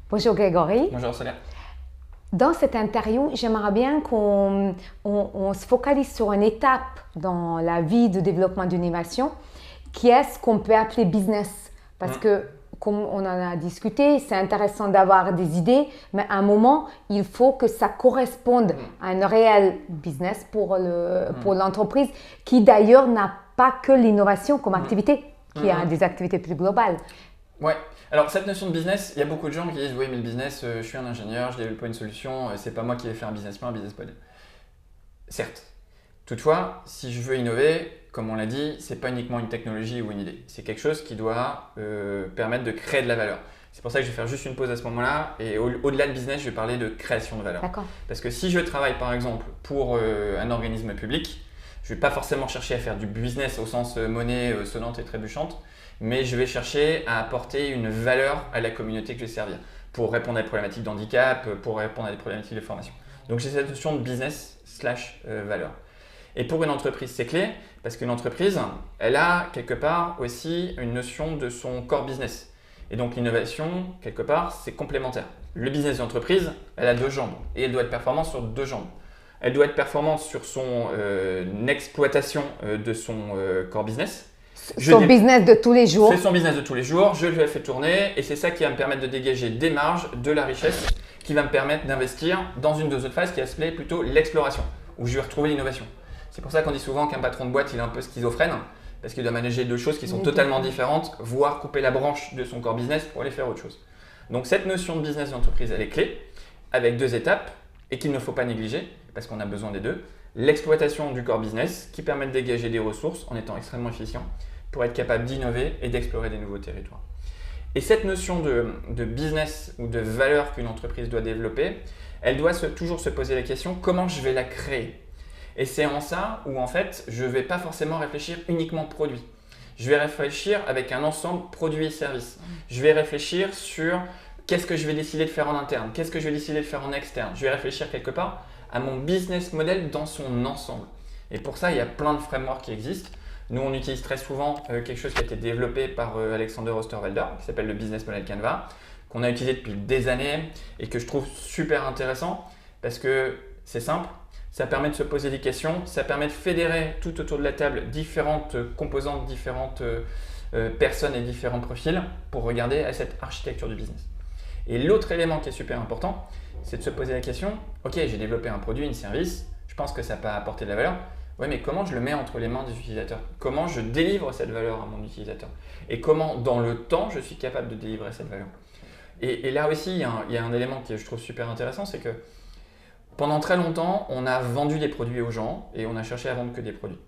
Bonjour Grégory. Bonjour Sonia. Dans cette interview, j'aimerais bien qu'on se focalise sur une étape dans la vie de développement d'innovation qui est ce qu'on peut appeler business. Parce que, comme on en a discuté, c'est intéressant d'avoir des idées, mais à un moment, il faut que ça corresponde à un réel business pour l'entreprise qui d'ailleurs n'a pas que l'innovation comme activité, qui a des activités plus globales. Ouais, alors cette notion de business, il y a beaucoup de gens qui disent oui mais le business, je suis un ingénieur, je développe pas une solution, c'est pas moi qui vais faire un business plan, un business model. Certes. Toutefois, si je veux innover, comme on l'a dit, c'est pas uniquement une technologie ou une idée. C'est quelque chose qui doit permettre de créer de la valeur. C'est pour ça que je vais faire juste une pause à ce moment-là et au-delà de business, je vais parler de création de valeur. D'accord. Parce que si je travaille par exemple pour un organisme public, je vais pas forcément chercher à faire du business au sens monnaie sonnante et trébuchante, mais je vais chercher à apporter une valeur à la communauté que je vais servir pour répondre à des problématiques d'handicap, pour répondre à des problématiques de formation. Donc j'ai cette notion de business / valeur. Et pour une entreprise, c'est clé parce qu'une entreprise, elle a quelque part aussi une notion de son core business. Et donc l'innovation, quelque part, c'est complémentaire. Le business d'entreprise, elle a deux jambes et elle doit être performante sur deux jambes. Elle doit être performante sur son exploitation de son core business. Son business de tous les jours. C'est son business de tous les jours, je lui ai fait tourner et c'est ça qui va me permettre de dégager des marges, de la richesse, qui va me permettre d'investir dans une deuxième phase qui va s'appeler plutôt l'exploration, où je vais retrouver l'innovation. C'est pour ça qu'on dit souvent qu'un patron de boîte il est un peu schizophrène, parce qu'il doit manager deux choses qui sont totalement différentes, voire couper la branche de son core business pour aller faire autre chose. Donc cette notion de business d'entreprise, elle est clé, avec deux étapes, et qu'il ne faut pas négliger, parce qu'on a besoin des deux. L'exploitation du core business, qui permet de dégager des ressources en étant extrêmement efficient, pour être capable d'innover et d'explorer des nouveaux territoires. Et cette notion de business ou de valeur qu'une entreprise doit développer, elle doit toujours se poser la question comment je vais la créer. Et c'est en ça où en fait je ne vais pas forcément réfléchir uniquement produit. Je vais réfléchir avec un ensemble produit et service. Je vais réfléchir sur qu'est-ce que je vais décider de faire en interne, qu'est-ce que je vais décider de faire en externe. Je vais réfléchir quelque part à mon business model dans son ensemble. Et pour ça, il y a plein de frameworks qui existent. Nous, on utilise très souvent quelque chose qui a été développé par Alexander Osterwalder, qui s'appelle le Business Model Canva, qu'on a utilisé depuis des années et que je trouve super intéressant parce que c'est simple, ça permet de se poser des questions, ça permet de fédérer tout autour de la table différentes composantes, différentes personnes et différents profils pour regarder à cette architecture du business. Et l'autre élément qui est super important, c'est de se poser la question, ok, j'ai développé un produit, un service, je pense que ça peut apporter de la valeur. Oui, mais comment je le mets entre les mains des utilisateurs? Comment je délivre cette valeur à mon utilisateur? Et comment, dans le temps, je suis capable de délivrer cette valeur? Et là aussi, il y a un élément que je trouve super intéressant, c'est que pendant très longtemps, on a vendu des produits aux gens et on a cherché à vendre que des produits.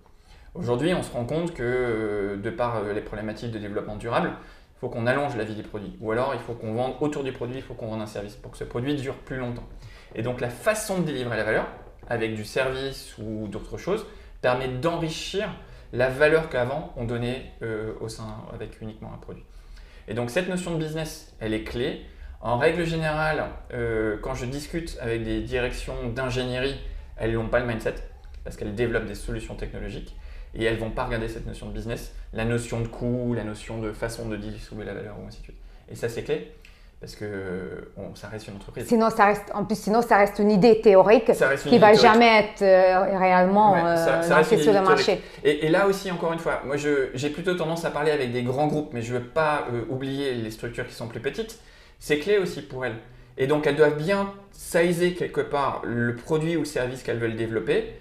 Aujourd'hui, on se rend compte que, de par les problématiques de développement durable, il faut qu'on allonge la vie des produits. Ou alors, il faut qu'on vende autour du produit, il faut qu'on vende un service pour que ce produit dure plus longtemps. Et donc, la façon de délivrer la valeur, avec du service ou d'autres choses, permet d'enrichir la valeur qu'avant on donnait au sein avec uniquement un produit. Et donc cette notion de business, elle est clé. En règle générale, quand je discute avec des directions d'ingénierie, elles n'ont pas le mindset parce qu'elles développent des solutions technologiques et elles ne vont pas regarder cette notion de business, la notion de coût, la notion de façon de distribuer la valeur ou ainsi de suite. Et ça c'est clé. Parce que ça reste une entreprise. Sinon, ça reste une idée théorique qui ne va jamais être réellement lancée sur le marché. Et là aussi, encore une fois, moi j'ai plutôt tendance à parler avec des grands groupes, mais je ne veux pas oublier les structures qui sont plus petites. C'est clé aussi pour elles. Et donc, elles doivent bien sizer quelque part le produit ou le service qu'elles veulent développer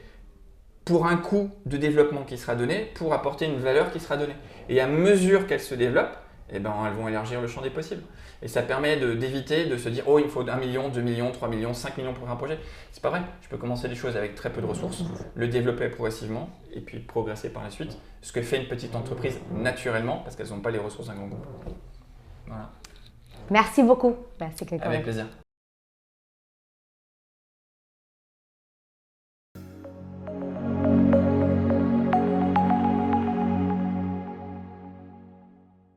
pour un coût de développement qui sera donné, pour apporter une valeur qui sera donnée. Et à mesure qu'elles se développent, elles vont élargir le champ des possibles. Et ça permet d'éviter de se dire « Oh, il me faut 1 million, 2 millions, 3 millions, 5 millions pour un projet ». C'est pas vrai. Je peux commencer des choses avec très peu de ressources, le développer progressivement et puis progresser par la suite. Ce que fait une petite entreprise naturellement parce qu'elles n'ont pas les ressources d'un grand groupe. Voilà. Merci beaucoup. Merci, avec plaisir.